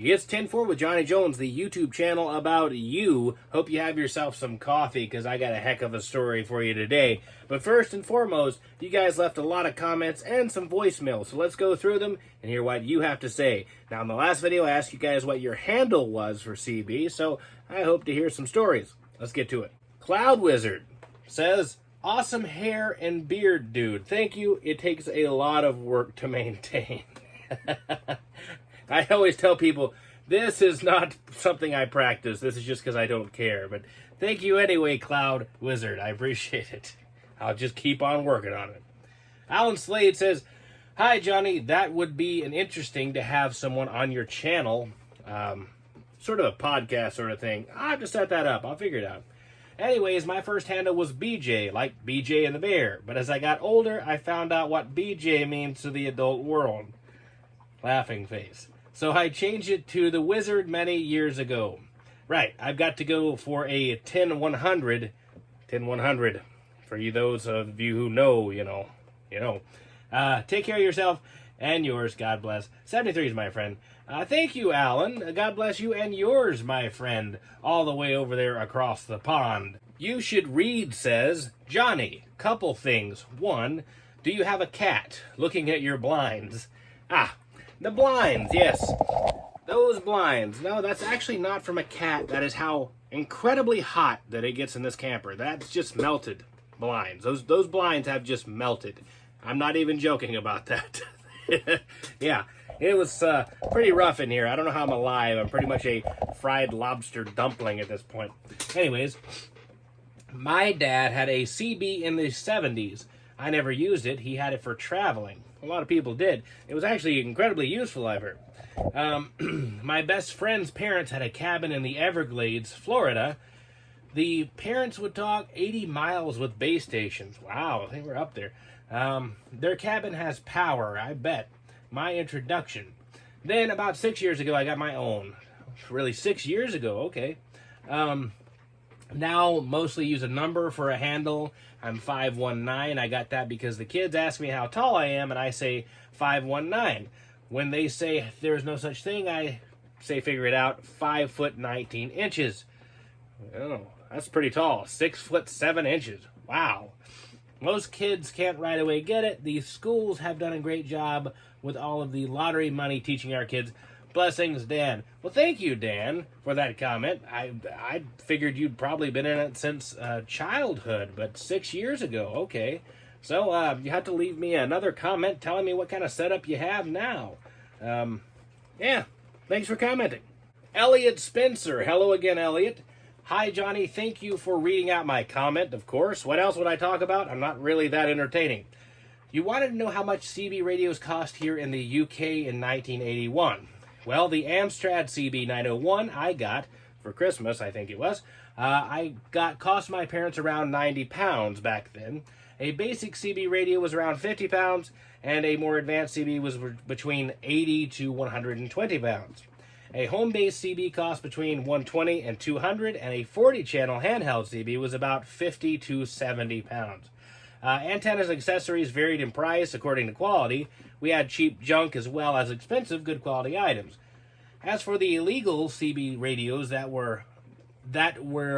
It's 10-4 with Johnny Jones, the YouTube channel about you. Hope you have yourself some coffee because I got a heck of a story for you today. But first and foremost, you guys left a lot of comments and some voicemails, so let's go through them and hear what you have to say. Now, in the last video, I asked you guys what your handle was for CB, so I hope to hear some stories. Let's get to it. Cloud Wizard says, awesome hair and beard, dude. Thank you. It takes a lot of work to maintain. I always tell people, this is not something I practice. This is just because I don't care. But thank you anyway, Cloud Wizard. I appreciate it. I'll just keep on working on it. Alan Slade says, hi, Johnny. That would be an interesting to have someone on your channel. Sort of a podcast sort of thing. I'll have to set that up. I'll figure it out. Anyways, my first handle was BJ, like BJ and the Bear. But as I got older, I found out what BJ means to the adult world. Laughing face. So I changed it to the Wizard many years ago. Right, I've got to go for a 10-100. 10-100. For you, those of you who know, you know. Take care of yourself and yours. God bless. 73 is my friend. Thank you, Alan. God bless you and yours, my friend. All the way over there across the pond. You should read says, Johnny, couple things. One, do you have a cat? Looking at your blinds. The blinds, yes. Those blinds. No, that's actually not from a cat. That is how incredibly hot that it gets in this camper. That's just melted blinds. Those blinds have just melted. I'm not even joking about that. Yeah, it was pretty rough in here. I don't know how I'm alive. I'm pretty much a fried lobster dumpling at this point. Anyways, my dad had a CB in the 70s. I never used it. He had it for traveling. A lot of people did. It was actually incredibly useful, I've heard. My best friend's parents had a cabin in the Everglades, Florida. The parents would talk 80 miles with base stations. Wow, they were up there. Their cabin has power, I bet. My introduction. Then about 6 years ago, I got my own. Really, 6 years ago, okay. Now, mostly use a number for a handle. I'm 5'19". I got that because the kids ask me how tall I am, and I say 5'19". When they say there's no such thing, I say figure it out, 5'19". Oh, that's pretty tall. 6'7". Wow. Most kids can't right away get it. These schools have done a great job with all of the lottery money teaching our kids. Blessings, Dan. Well, thank you, Dan, for that comment. I figured you'd probably been in it since childhood, but 6 years ago. Okay. So you have to leave me another comment telling me what kind of setup you have now. Yeah, thanks for commenting. Elliot Spencer. Hello again, Elliot. Hi, Johnny. Thank you for reading out my comment, of course. What else would I talk about? I'm not really that entertaining. You wanted to know how much CB radios cost here in the UK in 1981. Well, the Amstrad CB901 I got for Christmas, I think it was, cost my parents around 90 pounds back then. A basic CB radio was around 50 pounds, and a more advanced CB was between 80 to 120 pounds. A home-based CB cost between 120 and 200, and a 40-channel handheld CB was about 50 to 70 pounds. Antennas and accessories varied in price according to quality. We had cheap junk as well as expensive, good quality items. As for the illegal CB radios that were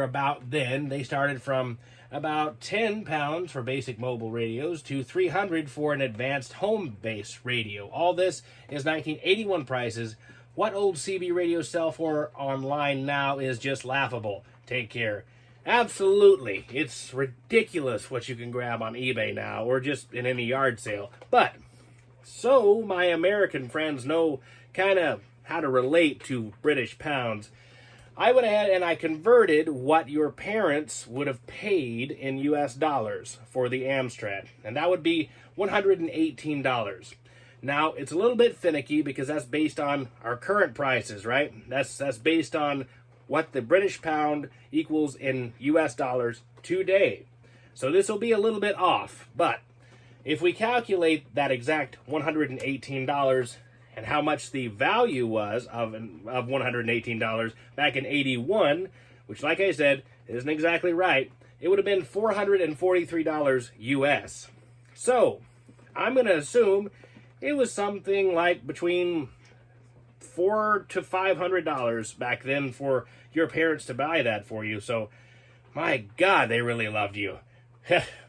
about then, they started from about 10 pounds for basic mobile radios to 300 for an advanced home-based radio. All this is 1981 prices. What old CB radios sell for online now is just laughable. Take care. Absolutely. It's ridiculous what you can grab on eBay now or just in any yard sale. But so my American friends know kind of how to relate to British pounds, I went ahead and I converted what your parents would have paid in US dollars for the Amstrad, and that would be $118. Now, it's a little bit finicky because that's based on our current prices, right? That's based on what the British pound equals in US dollars today. So this will be a little bit off, but if we calculate that exact $118 and how much the value was of $118 back in 81, which, like I said, isn't exactly right, it would have been $443 US. So I'm going to assume it was something like between $400 to $500 back then for your parents to buy that for you. So, my God, they really loved you.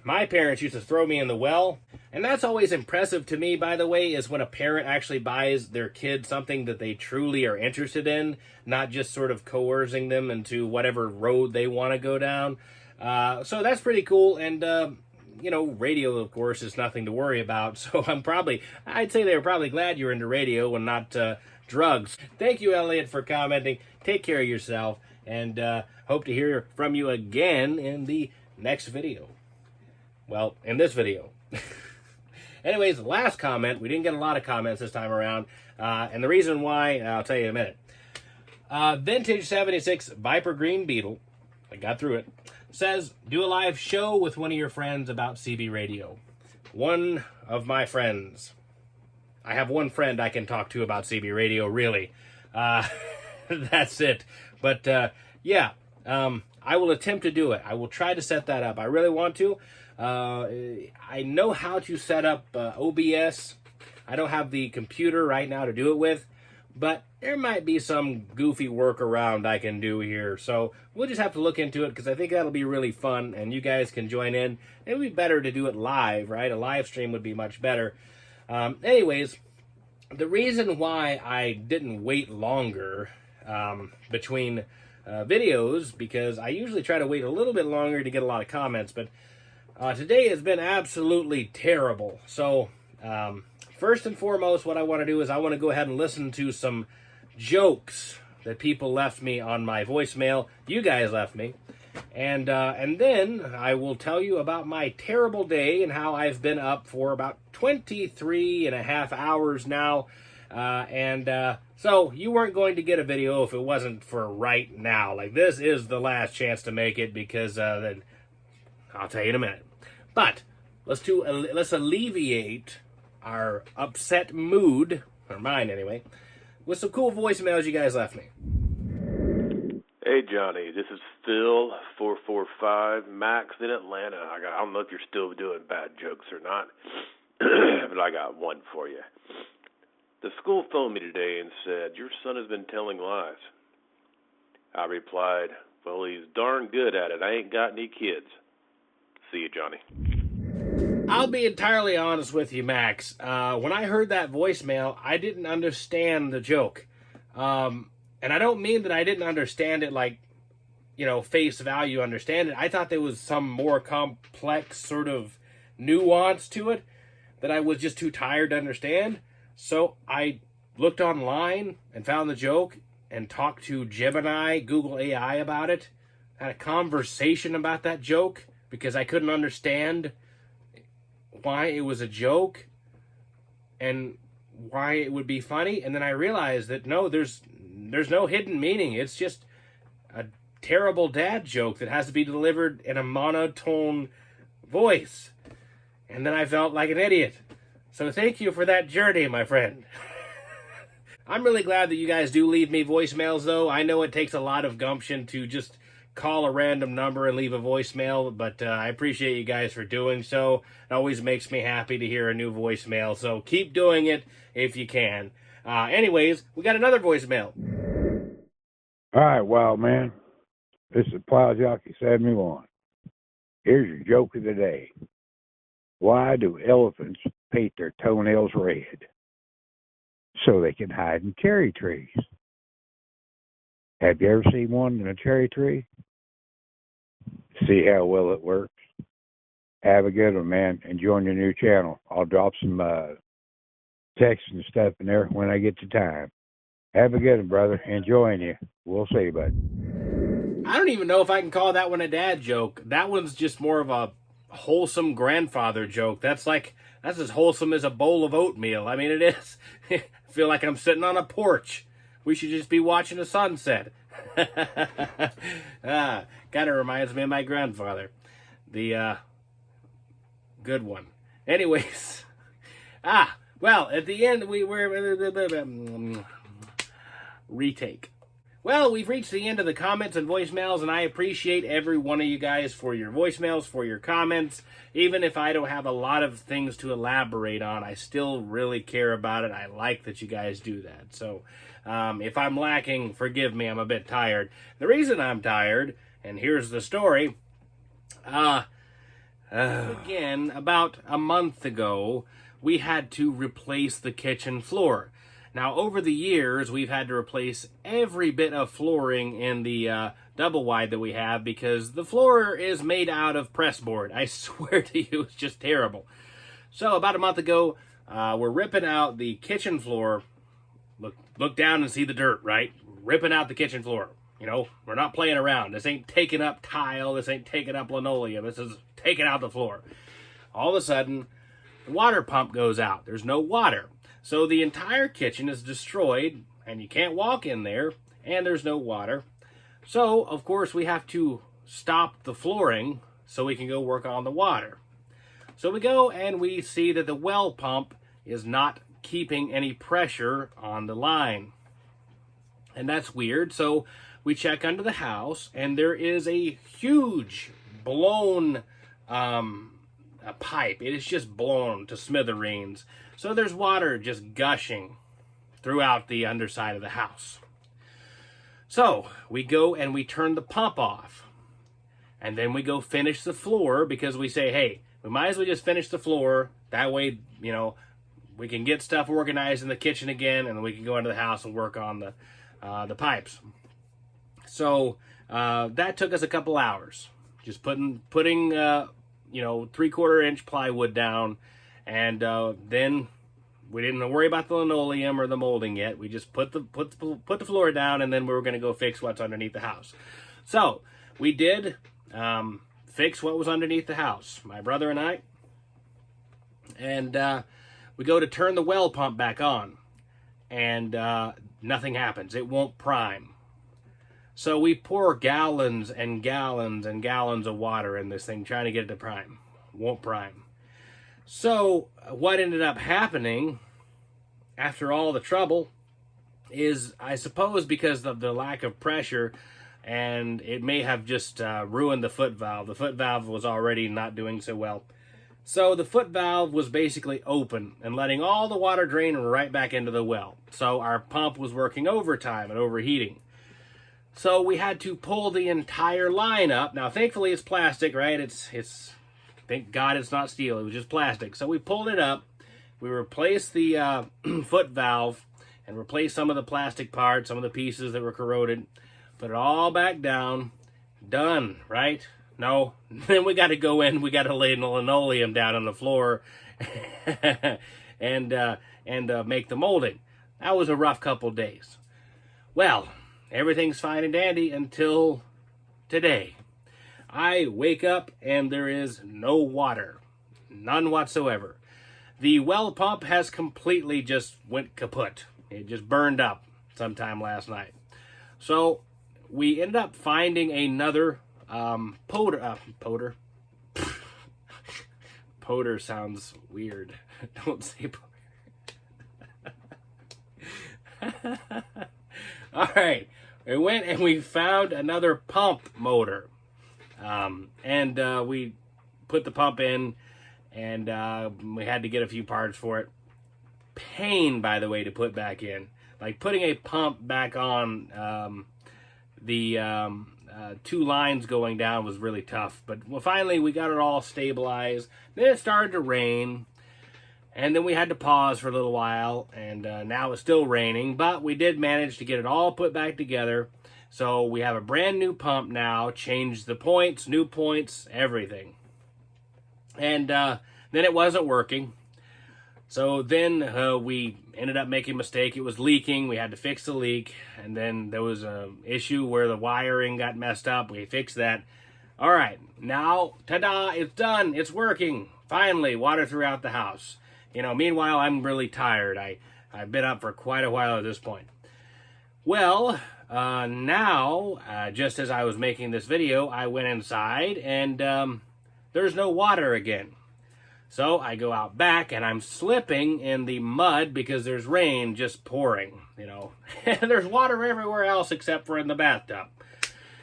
My parents used to throw me in the well. And that's always impressive to me, by the way, is when a parent actually buys their kid something that they truly are interested in, not just sort of coercing them into whatever road they want to go down. So that's pretty cool. And, radio, of course, is nothing to worry about. So I'd say they were probably glad you're into radio and not drugs. Thank you, Elliot, for commenting. Take care of yourself, and hope to hear from you again in the next video. Well, in this video. Anyways, last comment. We didn't get a lot of comments this time around. And the reason why, I'll tell you in a minute. Vintage 76 Viper Green Beetle, I got through it, says, do a live show with one of your friends about CB radio. One of my friends. I have one friend I can talk to about CB radio, really. That's it. But, I will attempt to do it. I will try to set that up. I really want to. I know how to set up OBS. I don't have the computer right now to do it with, but there might be some goofy workaround I can do here. So we'll just have to look into it, because I think that'll be really fun, and you guys can join in. It would be better to do it live, right? A live stream would be much better. Anyways, the reason why I didn't wait longer between videos, because I usually try to wait a little bit longer to get a lot of comments, but today has been absolutely terrible. So, first and foremost, what I want to do is I want to go ahead and listen to some jokes that people left me on my voicemail. You guys left me. And then I will tell you about my terrible day and how I've been up for about 23 and a half hours now. So you weren't going to get a video if it wasn't for right now. Like, this is the last chance to make it, because then I'll tell you in a minute. But let's alleviate our upset mood, or mine anyway, with some cool voicemails you guys left me. Hey Johnny, this is Phil 445 Max in Atlanta. I don't know if you're still doing bad jokes or not, but I got one for you. The school phoned me today and said, your son has been telling lies. I replied, well, he's darn good at it. I ain't got any kids. See you, Johnny. I'll be entirely honest with you, Max. When I heard that voicemail, I didn't understand the joke. And I don't mean that I didn't understand it like, face value understand it. I thought there was some more complex sort of nuance to it that I was just too tired to understand. So I looked online and found the joke and talked to Gemini, Google AI about it. Had a conversation about that joke because I couldn't understand why it was a joke and why it would be funny. And then I realized that no, there's no hidden meaning. It's just a terrible dad joke that has to be delivered in a monotone voice. And then I felt like an idiot. So thank you for that journey, my friend. I'm really glad that you guys do leave me voicemails, though. I know it takes a lot of gumption to just call a random number and leave a voicemail, but I appreciate you guys for doing so. It always makes me happy to hear a new voicemail, so keep doing it if you can. Anyways, we got another voicemail. All right, wild man. This is Plow Jockey 71. Here's your joke of the day. Why do elephants paint their toenails red? So they can hide in cherry trees. Have you ever seen one in a cherry tree? See how well it works? Have a good one, man, and join your new channel. I'll drop some text and stuff in there when I get to time. Have a good one, brother. Enjoying you. We'll see you, bud. I don't even know if I can call that one a dad joke. That one's just more of a wholesome grandfather joke. That's as wholesome as a bowl of oatmeal. I mean, it is. I feel like I'm sitting on a porch. We should just be watching a sunset. Kind of reminds me of my grandfather. The good one. Anyways. Well, at the end, we were... retake. Well, we've reached the end of the comments and voicemails, and I appreciate every one of you guys for your voicemails, for your comments. Even if I don't have a lot of things to elaborate on, I still really care about it. I like that you guys do that. So if I'm lacking, forgive me, I'm a bit tired. The reason I'm tired, and here's the story, again, about a month ago, we had to replace the kitchen floor. Now, over the years, we've had to replace every bit of flooring in the double wide that we have because the floor is made out of pressboard. I swear to you, it's just terrible. So, about a month ago, we're ripping out the kitchen floor. Look down and see the dirt, right? Ripping out the kitchen floor. You know, we're not playing around. This ain't taking up tile. This ain't taking up linoleum. This is taking out the floor. All of a sudden, the water pump goes out. There's no water. So the entire kitchen is destroyed, and you can't walk in there, and there's no water. So, of course, we have to stop the flooring so we can go work on the water. So we go and we see that the well pump is not keeping any pressure on the line. And that's weird. So we check under the house, and there is a huge blown a pipe. It is just blown to smithereens. So there's water just gushing throughout the underside of the house. So we go and we turn the pump off. And then we go finish the floor because we say, hey, we might as well just finish the floor. That way, you know, we can get stuff organized in the kitchen again, and then we can go into the house and work on the pipes. So that took us a couple hours. Just putting 3/4 inch plywood down. And then we didn't worry about the linoleum or the molding yet. We just put the floor down, and then we were going to go fix what's underneath the house. So we did fix what was underneath the house, my brother and I. And we go to turn the well pump back on, and nothing happens. It won't prime. So we pour gallons and gallons and gallons of water in this thing, trying to get it to prime. Won't prime. So what ended up happening after all the trouble is, I suppose because of the lack of pressure, and it may have just ruined the foot valve. The foot valve was already not doing so well. So the foot valve was basically open and letting all the water drain right back into the well. So our pump was working overtime and overheating. So we had to pull the entire line up. Now, thankfully, it's plastic, right? It's thank God it's not steel. It was just plastic. So we pulled it up. We replaced the foot valve and replaced some of the plastic parts, some of the pieces that were corroded. Put it all back down. Done, right? No. Then we got to go in. We got to lay the linoleum down on the floor and make the molding. That was a rough couple days. Well, everything's fine and dandy until today. I wake up and there is no water. None whatsoever. The well pump has completely just went kaput. It just burned up sometime last night. So we ended up finding another Poder. Poder sounds weird. Don't say Poder. All right. We went and we found another pump motor. We put the pump in, and we had to get a few parts for it. Pain, by the way, to put back in. Like putting a pump back on the two lines going down was really tough. But finally, we got it all stabilized. Then it started to rain. And then we had to pause for a little while, and now it's still raining, but we did manage to get it all put back together. So we have a brand new pump now, changed the points, new points, everything. And then it wasn't working. So then we ended up making a mistake. It was leaking. We had to fix the leak. And then there was an issue where the wiring got messed up. We fixed that. All right, now, ta-da, it's done. It's working. Finally, water throughout the house. You know, meanwhile, I'm really tired. I've been up for quite a while at this point. Well, now, just as I was making this video, I went inside and there's no water again. So I go out back and I'm slipping in the mud because there's rain just pouring, you know. And there's water everywhere else except for in the bathtub.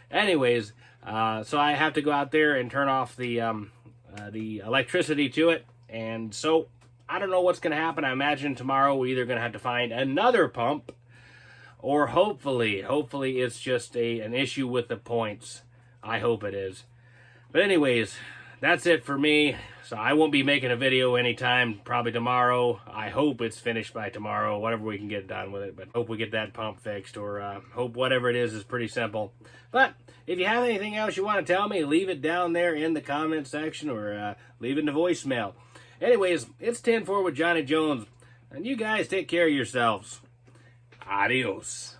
Anyways, so I have to go out there and turn off the electricity to it. And so I don't know what's going to happen. I imagine tomorrow we're either going to have to find another pump, or hopefully it's just an issue with the points. I hope it is. But anyways, that's it for me. So I won't be making a video anytime, probably tomorrow. I hope it's finished by tomorrow, whatever we can get done with it. But hope we get that pump fixed, or hope whatever it is pretty simple. But if you have anything else you want to tell me, leave it down there in the comment section, or leave it in the voicemail. Anyways, it's 10-4 with Johnny Jones. And you guys take care of yourselves. Adios.